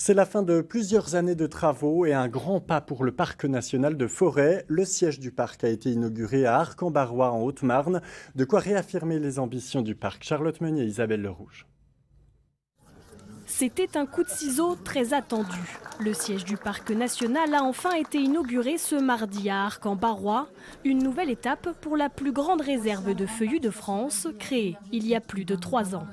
C'est la fin de plusieurs années de travaux et un grand pas pour le parc national de Forêt. Le siège du parc a été inauguré à Arc-en-Barrois en Haute-Marne. De quoi réaffirmer les ambitions du parc. Charlotte Meunier et Isabelle Lerouge. C'était un coup de ciseau très attendu. Le siège du parc national a enfin été inauguré ce mardi à Arc-en-Barrois. Une nouvelle étape pour la plus grande réserve de feuillus de France, créée il y a plus de 3 ans.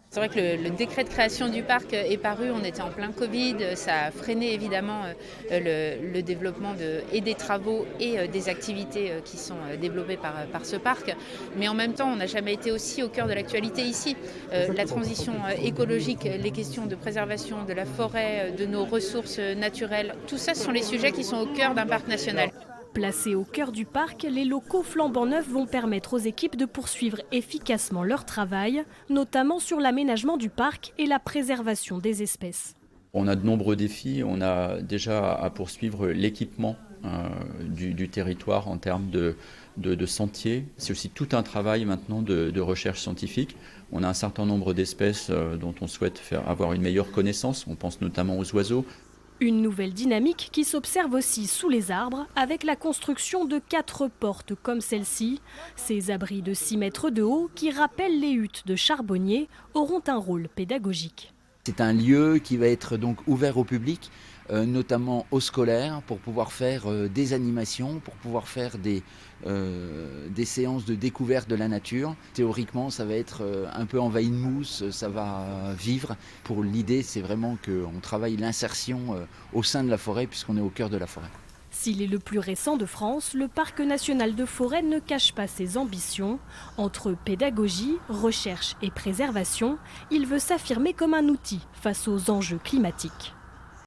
C'est vrai que le décret de création du parc est paru, on était en plein Covid, ça a freiné évidemment le développement et des travaux et des activités qui sont développées par ce parc. Mais en même temps, on n'a jamais été aussi au cœur de l'actualité ici. La transition écologique, les questions de préservation de la forêt, de nos ressources naturelles, tout ça ce sont les sujets qui sont au cœur d'un parc national. Placés au cœur du parc, les locaux flambant neufs vont permettre aux équipes de poursuivre efficacement leur travail, notamment sur l'aménagement du parc et la préservation des espèces. On a de nombreux défis. On a déjà à poursuivre l'équipement du territoire en termes de sentiers. C'est aussi tout un travail maintenant de recherche scientifique. On a un certain nombre d'espèces dont on souhaite avoir une meilleure connaissance. On pense notamment aux oiseaux. Une nouvelle dynamique qui s'observe aussi sous les arbres avec la construction de 4 portes comme celle-ci. Ces abris de 6 mètres de haut qui rappellent les huttes de charbonniers auront un rôle pédagogique. C'est un lieu qui va être donc ouvert au public, notamment aux scolaires, pour pouvoir faire des animations, pour pouvoir faire des séances de découverte de la nature. Théoriquement, ça va être un peu envahi de mousse, ça va vivre. Pour l'idée, c'est vraiment qu'on travaille l'insertion au sein de la forêt, puisqu'on est au cœur de la forêt. S'il est le plus récent de France, le parc national de Forêt ne cache pas ses ambitions. Entre pédagogie, recherche et préservation, il veut s'affirmer comme un outil face aux enjeux climatiques.